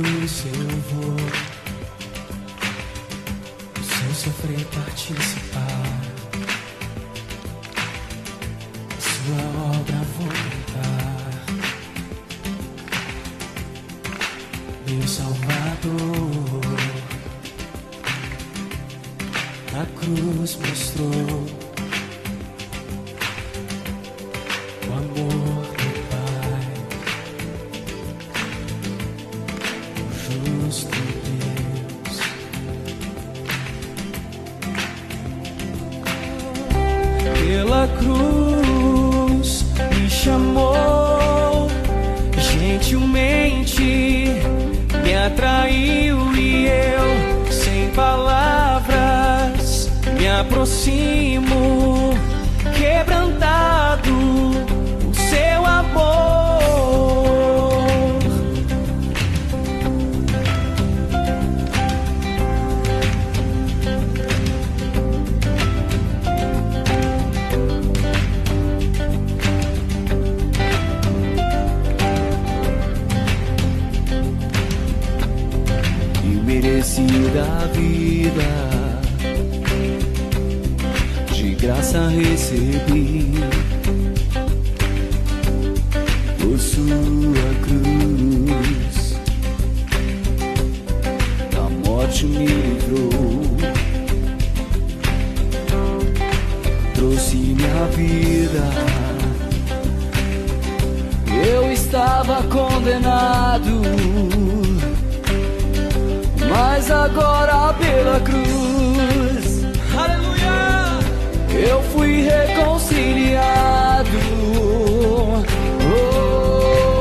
cruz eu vou, sem sofrer participar. Sua obra vou cantar. Meu Salvador, a cruz mostrou o amor do Pai, o justo Deus. Pela cruz me chamou, gentilmente me atraiu e eu, sem palavras, me aproximo, quebrantado o seu amor. Da vida, de graça recebi, por sua cruz, da morte me livrou, trouxe minha vida. Eu estava condenado, mas agora pela cruz, aleluia, eu fui reconciliado. Oh,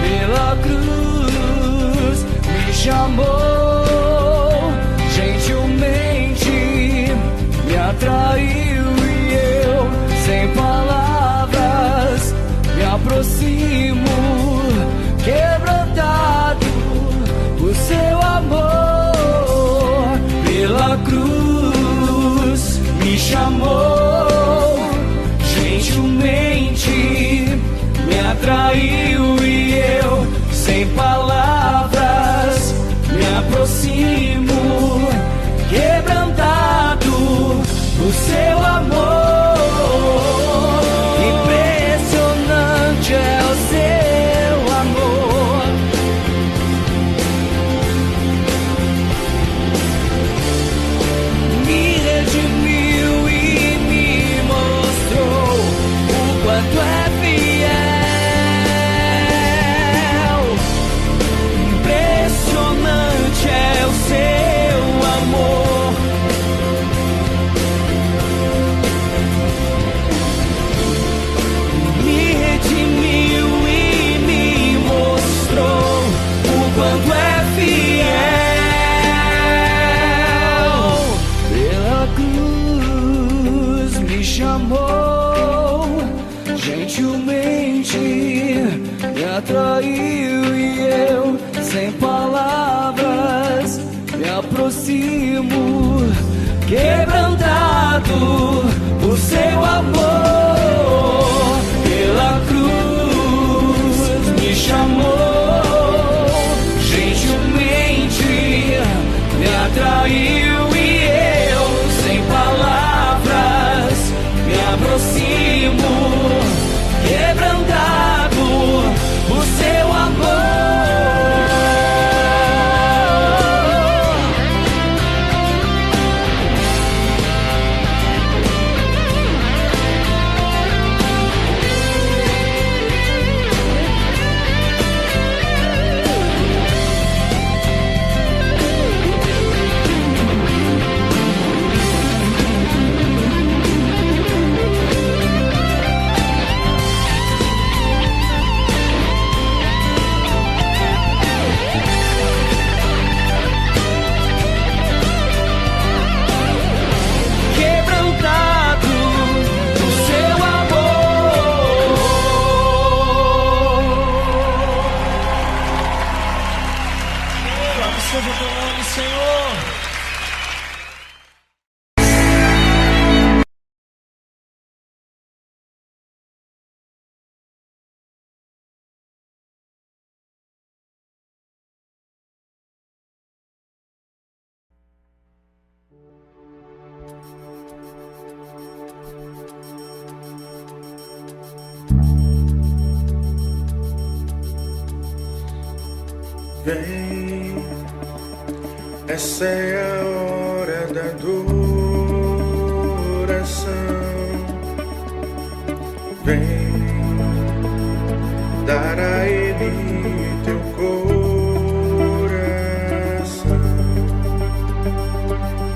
pela cruz me chamou, gentilmente me atraiu e eu, sem palavras, me aproximo, quebrantado o seu amor. Pela cruz me chamou, gentilmente me atraiu e eu, sem palavras, me aproximo, quebrantado o seu amor. Impressionante é o seu amor. Quanto é fiel, impressionante é o seu amor. Me redimiu e me mostrou o quanto é fiel. Pela cruz me chamou, gentilmente me atraiu e eu, sem palavras, me aproximo, quebrantado o seu amor. Pela cruz me chamou, gentilmente me atraiu e eu, sem palavras, me aproximo, quebrantado o seu amor. Seja o teu nome, Senhor. Vem, essa é a hora da adoração. Vem, dar a Ele teu coração.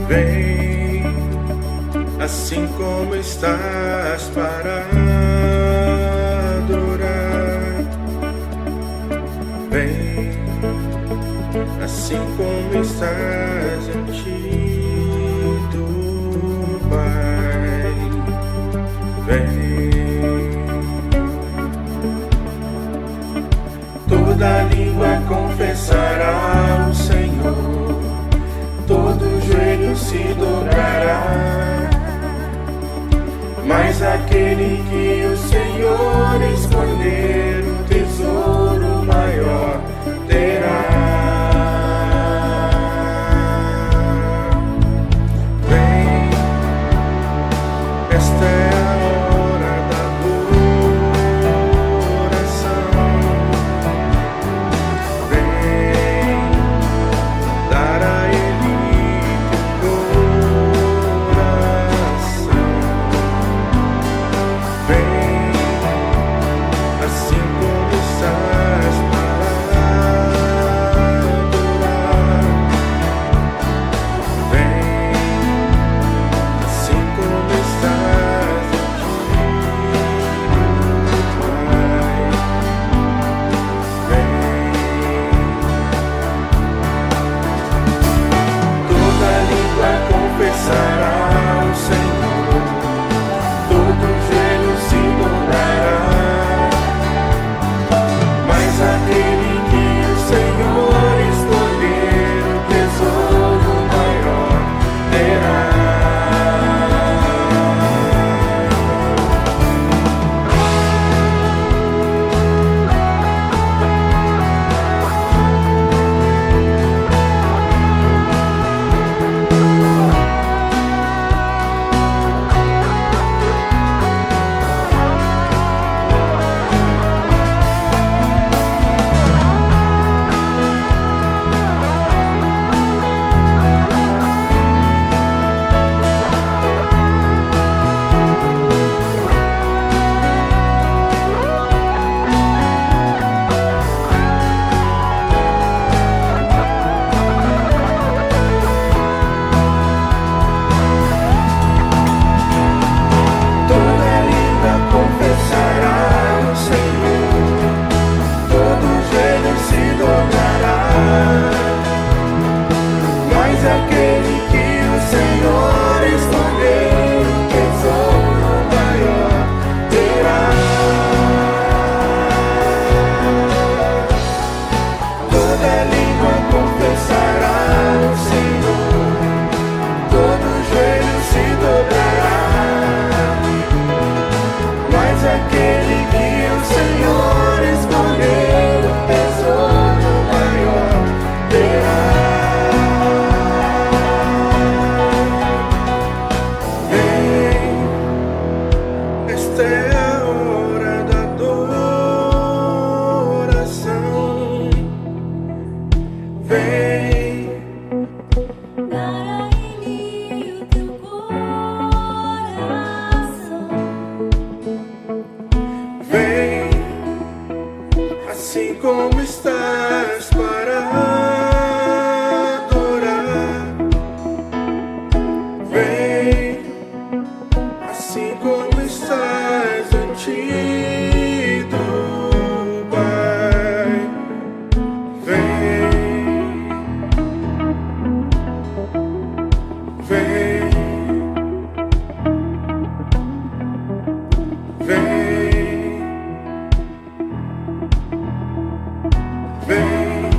Vem, assim como estás para adorar. Vem, assim como estás em ti, do Pai. Vem, toda língua confessará o Senhor, todo joelho se dobrará, mas aquele que o Senhor escolher, o tesouro maior terá. Vem, esta é a hora da adoração. Vem, dar a Ele teu coração. Vem, assim como estás para adorar. Vem, assim como estás em ti, Pai. Vem, toda língua confessará o Senhor, todo joelho se dobrará, mas aquele que o Senhor escolher, o tesouro maior terá. Toda língua confessará o Senhor, todo joelho se dobrará, mas aquele que o Senhor escolher, o tesouro maior terá. Toda língua confessará o Senhor, todo joelho se dobrará, mas aquele que o Senhor escolher, o tesouro maior terá. Vem, esta é a hora da adoração. Vem, Dar a Ele o teu coração. vem, assim como estás para adorar. Vem, assim como estás em ti, do Pai. Vem, vem, vem, vem,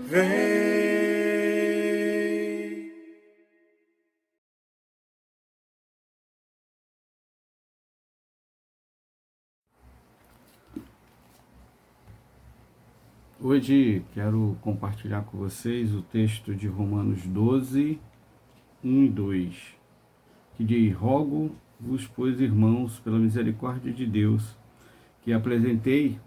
vem. Hoje quero compartilhar com vocês o texto de Romanos 12, 1 e 2, que diz: Rogo-vos, pois, irmãos, pela misericórdia de Deus, que apresentei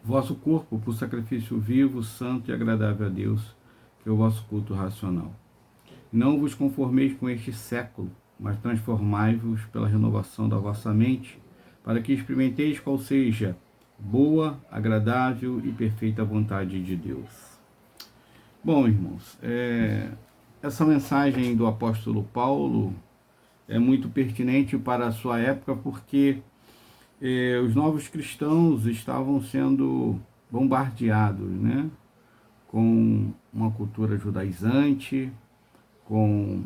vosso corpo por sacrifício vivo, santo e agradável a Deus, que é o vosso culto racional. Não vos conformeis com este século, mas transformai-vos pela renovação da vossa mente, para que experimenteis qual seja boa, agradável e perfeita vontade de Deus. Bom, irmãos, essa mensagem do apóstolo Paulo é muito pertinente para a sua época, porque os novos cristãos estavam sendo bombardeados, né, com uma cultura judaizante, com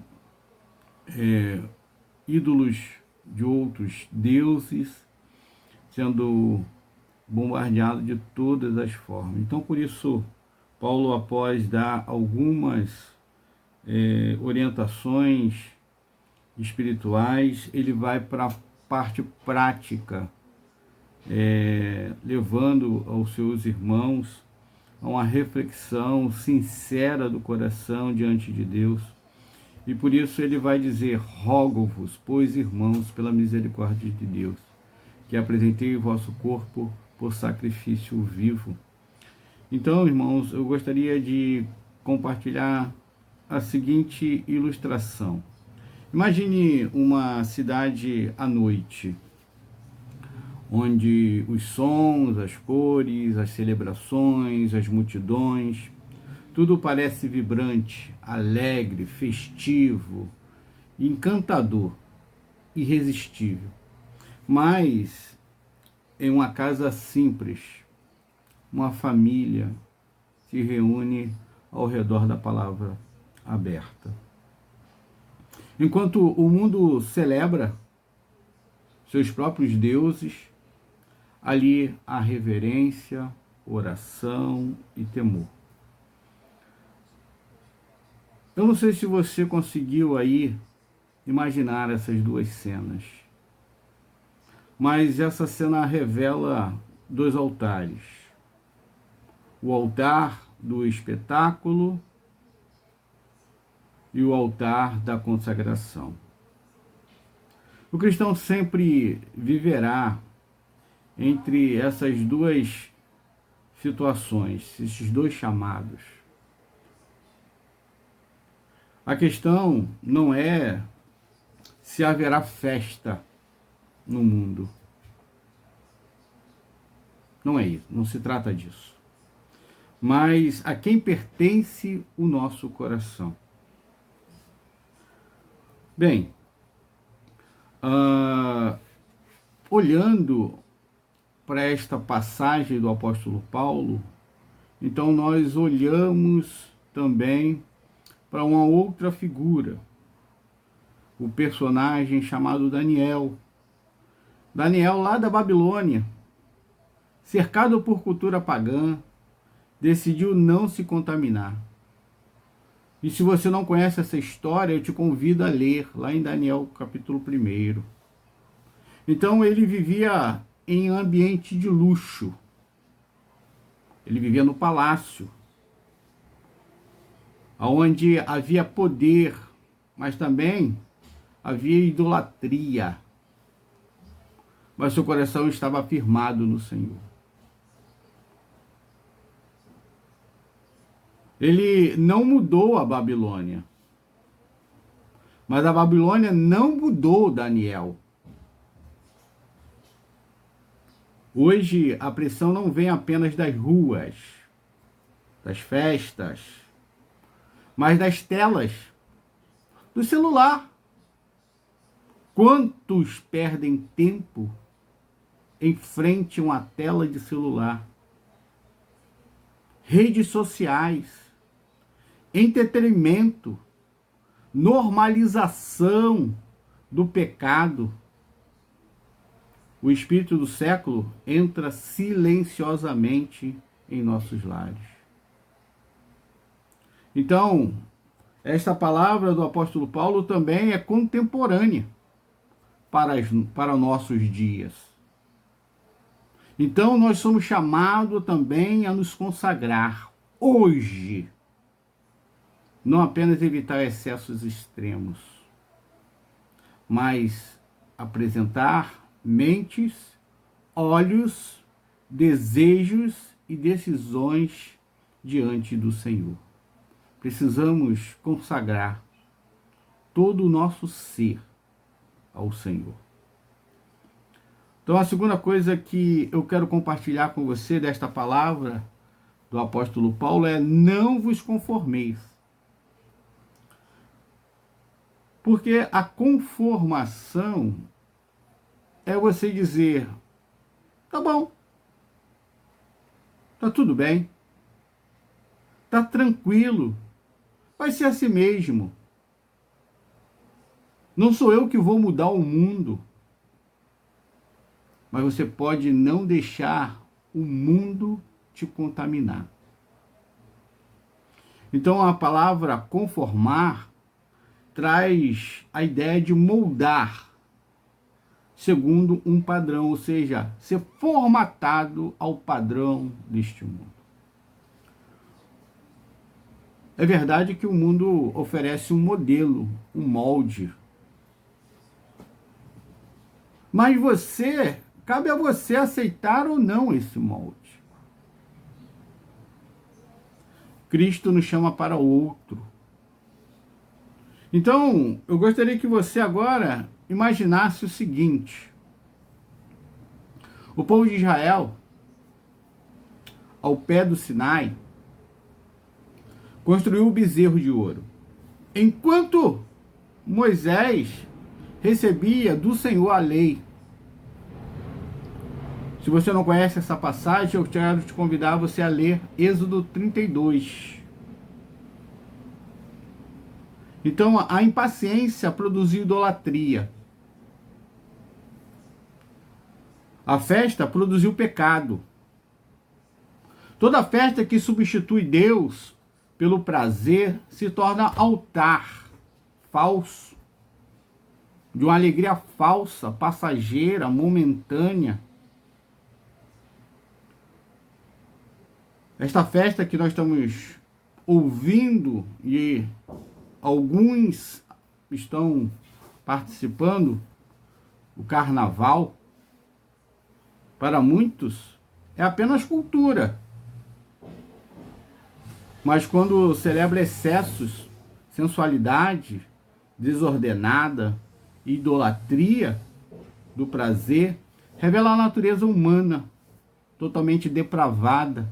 ídolos de outros deuses, sendo bombardeado de todas as formas. Então, por isso, Paulo, após dar algumas orientações espirituais, ele vai para a parte prática, levando aos seus irmãos a uma reflexão sincera do coração diante de Deus. E por isso ele vai dizer: rogo-vos, pois, irmãos, pela misericórdia de Deus, que apresentei o vosso corpo por sacrifício vivo. Então, irmãos, eu gostaria de compartilhar a seguinte ilustração. Imagine uma cidade à noite, onde os sons, as cores, as celebrações, as multidões, tudo parece vibrante, alegre, festivo, encantador, irresistível. Mas em uma casa simples, uma família se reúne ao redor da palavra aberta. Enquanto o mundo celebra seus próprios deuses, ali há reverência, oração e temor. Eu não sei se você conseguiu aí imaginar essas duas cenas, mas essa cena revela dois altares. O altar do espetáculo e o altar da consagração. O cristão sempre viverá entre essas duas situações, esses dois chamados. A questão não é se haverá festa no mundo. Não é isso, não se trata disso. Mas a quem pertence o nosso coração. Bem, olhando para esta passagem do apóstolo Paulo, então nós olhamos também para uma outra figura, o personagem chamado Daniel. Daniel, lá da Babilônia, cercado por cultura pagã, decidiu não se contaminar. E se você não conhece essa história, eu te convido a ler, lá em Daniel capítulo 1. Então ele vivia em ambiente de luxo. Ele vivia no palácio, onde havia poder, mas também havia idolatria. Mas seu coração estava firmado no Senhor. Ele não mudou a Babilônia, mas a Babilônia não mudou Daniel. Hoje a pressão não vem apenas das ruas, das festas, mas das telas, do celular. Quantos perdem tempo em frente a uma tela de celular? Redes sociais, entretenimento, normalização do pecado. O espírito do século entra silenciosamente em nossos lares. Então, esta palavra do apóstolo Paulo também é contemporânea para nossos dias. Então, nós somos chamados também a nos consagrar hoje. Não apenas evitar excessos extremos, mas apresentar mentes, olhos, desejos e decisões diante do Senhor. Precisamos consagrar todo o nosso ser ao Senhor. Então, a segunda coisa que eu quero compartilhar com você desta palavra do apóstolo Paulo é: não vos conformeis. Porque a conformação é você dizer: tá bom, tá tudo bem, tá tranquilo, vai ser assim mesmo. Não sou eu que vou mudar o mundo. Mas você pode não deixar o mundo te contaminar. Então a palavra conformar traz a ideia de moldar segundo um padrão, ou seja, ser formatado ao padrão deste mundo. É verdade que o mundo oferece um modelo, um molde. Mas cabe a você aceitar ou não esse molde. Cristo nos chama para outro. Então, eu gostaria que você agora imaginasse o seguinte: o povo de Israel, ao pé do Sinai, construiu o bezerro de ouro. Enquanto Moisés recebia do Senhor a lei. Se você não conhece essa passagem, eu quero te convidar você a ler Êxodo 32. Então, a impaciência produziu idolatria. A festa produziu pecado. Toda festa que substitui Deus pelo prazer se torna altar falso, de uma alegria falsa, passageira, momentânea. Esta festa que nós estamos ouvindo e alguns estão participando, o carnaval, para muitos é apenas cultura. Mas quando celebra excessos, sensualidade desordenada, idolatria do prazer, revela a natureza humana, totalmente depravada,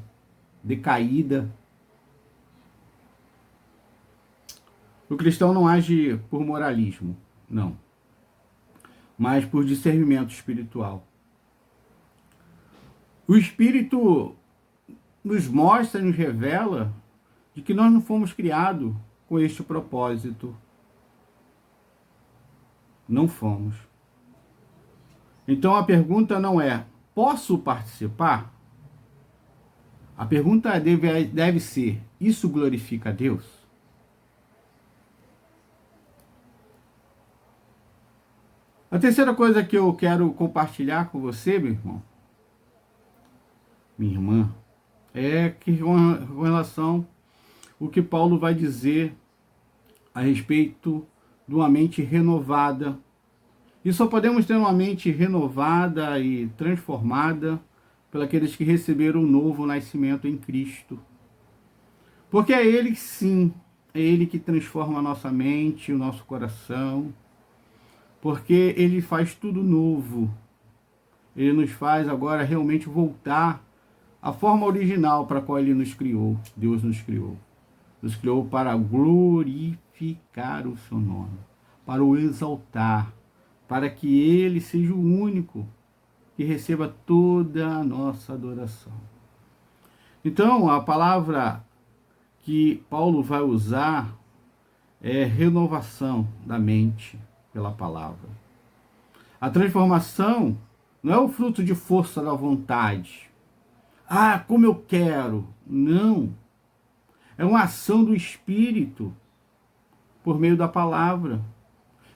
decaída. O cristão não age por moralismo, não, mas por discernimento espiritual. O Espírito nos mostra, nos revela de que nós não fomos criados com este propósito. Não fomos. Então a pergunta não é: posso participar? A pergunta deve ser: isso glorifica a Deus? A terceira coisa que eu quero compartilhar com você, meu irmão, minha irmã, é que com relação ao que Paulo vai dizer a respeito de uma mente renovada. E só podemos ter uma mente renovada e transformada pelos que receberam o novo nascimento em Cristo. Porque é Ele, sim, é Ele que transforma a nossa mente, o nosso coração. Porque Ele faz tudo novo. Ele nos faz agora realmente voltar à forma original para a qual Ele nos criou. Deus nos criou. Nos criou para glorificar o seu nome, para o exaltar, para que Ele seja o único que receba toda a nossa adoração. Então, a palavra que Paulo vai usar é renovação da mente pela palavra. A transformação não é o fruto de força da vontade. Ah, como eu quero. Não. É uma ação do Espírito por meio da palavra.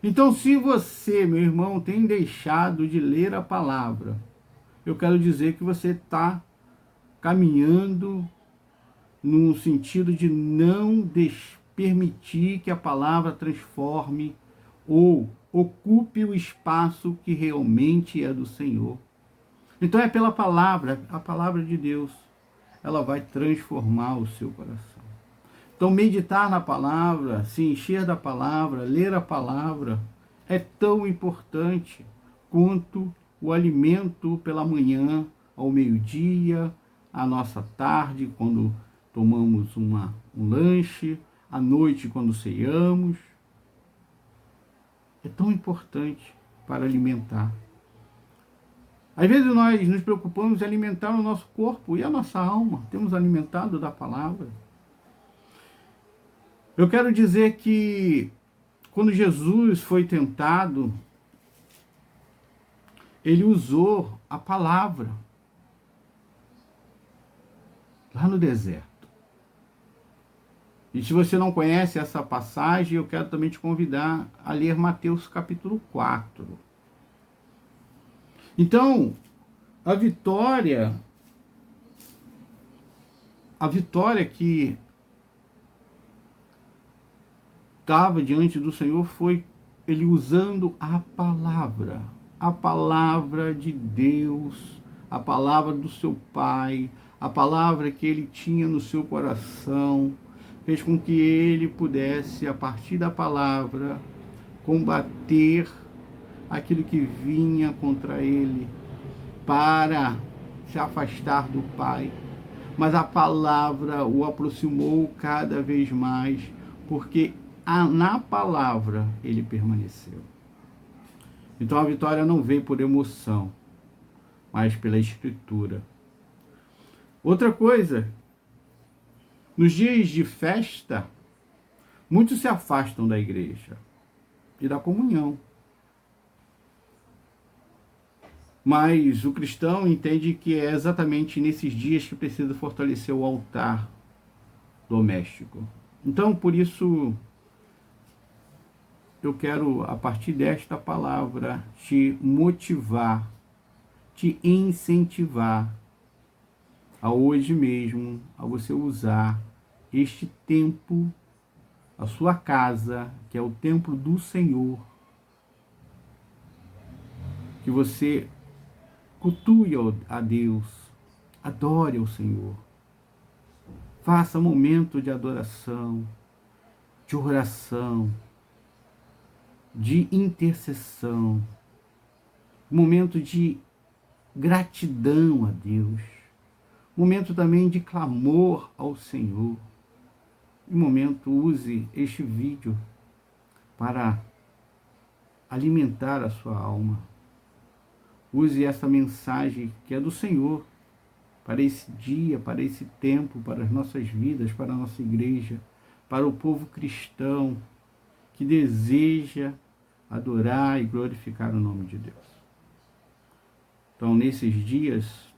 Então, se você, meu irmão, tem deixado de ler a palavra, eu quero dizer que você está caminhando no sentido de não permitir que a palavra transforme ou ocupe o espaço que realmente é do Senhor. Então é pela palavra, a palavra de Deus. ela vai transformar o seu coração. Então, meditar na palavra, se encher da palavra, ler a palavra, é tão importante quanto o alimento pela manhã, ao meio-dia, à nossa tarde, quando tomamos um lanche, à noite, quando ceiamos. É tão importante para alimentar. Às vezes nós nos preocupamos em alimentar o nosso corpo e a nossa alma. Temos alimentado da palavra. Eu quero dizer que quando Jesus foi tentado, ele usou a palavra lá no deserto. E se você não conhece essa passagem, eu quero também te convidar a ler Mateus capítulo 4. Então, a vitória que estava diante do Senhor foi ele usando a palavra de Deus, a palavra do seu Pai, a palavra que ele tinha no seu coração, fez com que ele pudesse, a partir da palavra, combater aquilo que vinha contra ele, para se afastar do Pai. Mas a palavra o aproximou cada vez mais, porque na palavra ele permaneceu. Então a vitória não veio por emoção, mas pela Escritura. Outra coisa, nos dias de festa, muitos se afastam da igreja e da comunhão. Mas o cristão entende que é exatamente nesses dias que precisa fortalecer o altar doméstico. Então, por isso, eu quero, a partir desta palavra, te motivar, te incentivar a hoje mesmo, a você usar este tempo, a sua casa, que é o templo do Senhor, que você cultue a Deus, adore ao Senhor, faça momento de adoração, de oração, de intercessão, momento de gratidão a Deus, momento também de clamor ao Senhor. E momento, use este vídeo para alimentar a sua alma. Use essa mensagem que é do Senhor para esse dia, para esse tempo, para as nossas vidas, para a nossa igreja, para o povo cristão que deseja adorar e glorificar o nome de Deus. Então, nesses dias,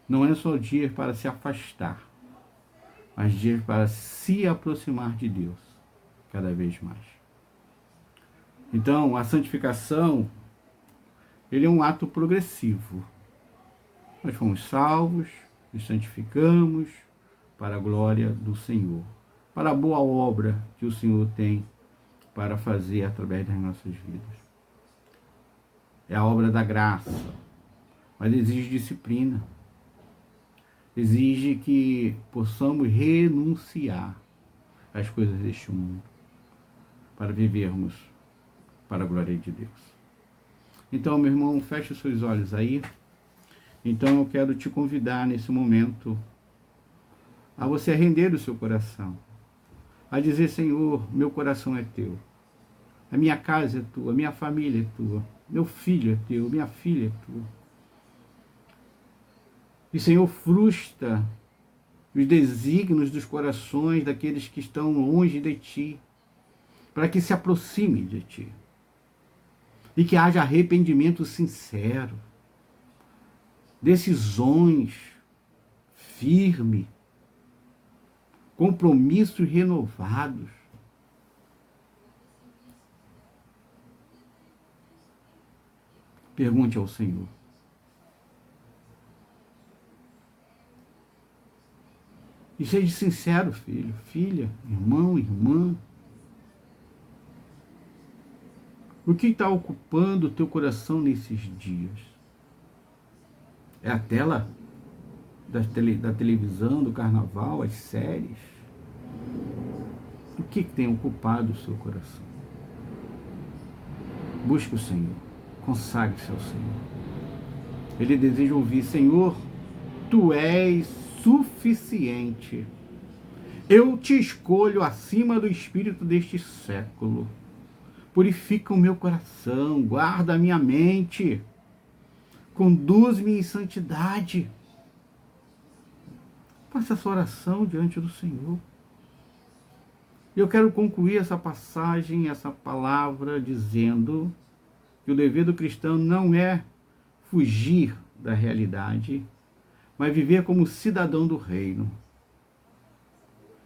não é só dias para se afastar, mas dias para se aproximar de Deus cada vez mais. Então, a santificação, ele é um ato progressivo. Nós fomos salvos, nos santificamos para a glória do Senhor, para a boa obra que o Senhor tem para fazer através das nossas vidas. É a obra da graça, mas exige disciplina. Exige que possamos renunciar às coisas deste mundo para vivermos para a glória de Deus. Então, meu irmão, feche os seus olhos aí. Então, eu quero te convidar nesse momento a você render o seu coração, a dizer: Senhor, meu coração é teu, a minha casa é tua, a minha família é tua, meu filho é teu, minha filha é tua. E, Senhor, frustra os desígnios dos corações daqueles que estão longe de Ti, para que se aproximem de Ti. E que haja arrependimento sincero, decisões firmes, compromissos renovados. Pergunte ao Senhor. E seja sincero, filho, filha, irmão, irmã. O que está ocupando o teu coração nesses dias? É a tela? da televisão, do carnaval, as séries? O que tem ocupado o seu coração? Busque o Senhor, consagre-se ao Senhor. Ele deseja ouvir: Senhor, Tu és suficiente. Eu te escolho acima do espírito deste século. Purifica o meu coração, guarda a minha mente, conduz-me em santidade. Faça essa oração diante do Senhor. Eu quero concluir essa passagem, essa palavra, dizendo que o dever do cristão não é fugir da realidade, mas viver como cidadão do reino.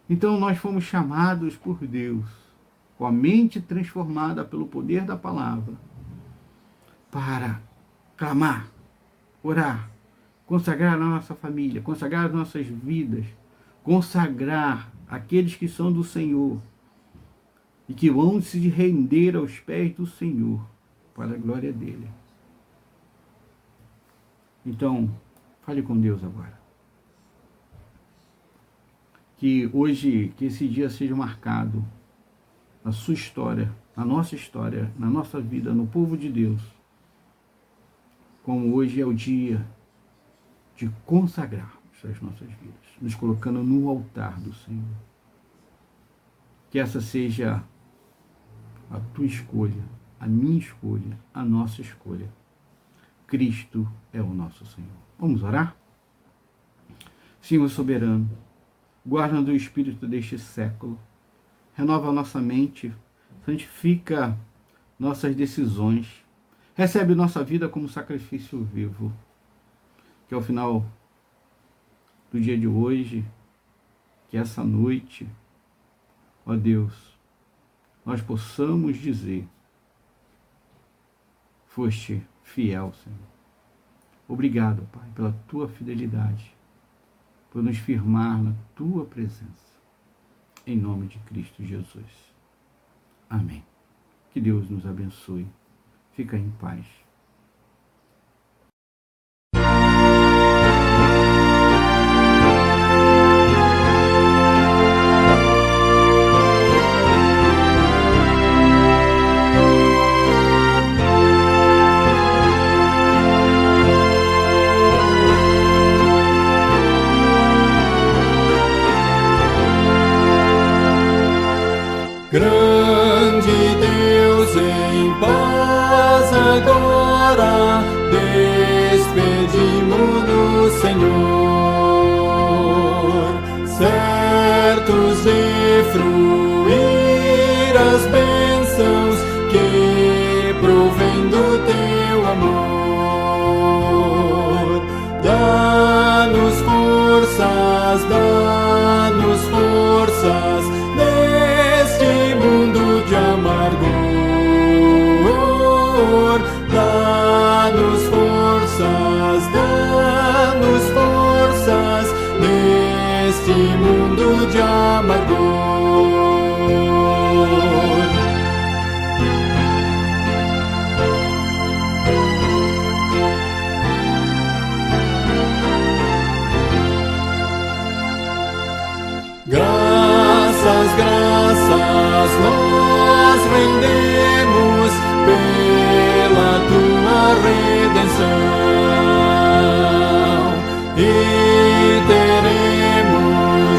Então nós fomos chamados por Deus, com a mente transformada pelo poder da palavra, para clamar, orar, consagrar a nossa família, consagrar as nossas vidas, consagrar aqueles que são do Senhor e que vão se render aos pés do Senhor para a glória dele. Então, fale com Deus agora. Que hoje, que esse dia seja marcado na sua história, na nossa vida, no povo de Deus, como hoje é o dia de consagrarmos as nossas vidas, nos colocando no altar do Senhor. Que essa seja a tua escolha, a minha escolha, a nossa escolha. Cristo é o nosso Senhor. Vamos orar? Senhor soberano, guarda do espírito deste século, renova a nossa mente, santifica nossas decisões, recebe nossa vida como sacrifício vivo, que ao final do dia de hoje, que essa noite, ó Deus, nós possamos dizer: foste fiel, Senhor. Obrigado, Pai, pela tua fidelidade, por nos firmar na tua presença. Em nome de Cristo Jesus. Amém. Que Deus nos abençoe. Fica em paz. Grande Deus, em paz agora despedimos do Senhor, certos de fruir as bênçãos que provém do teu amor. Dá-nos forças, dá-nos forças neste mundo de amargor. Dá-nos forças neste mundo de amargor. Graças nós rendemos pela tua redenção e teremos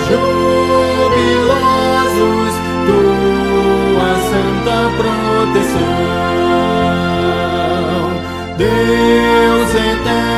jubilosos tua santa proteção. Deus eterno,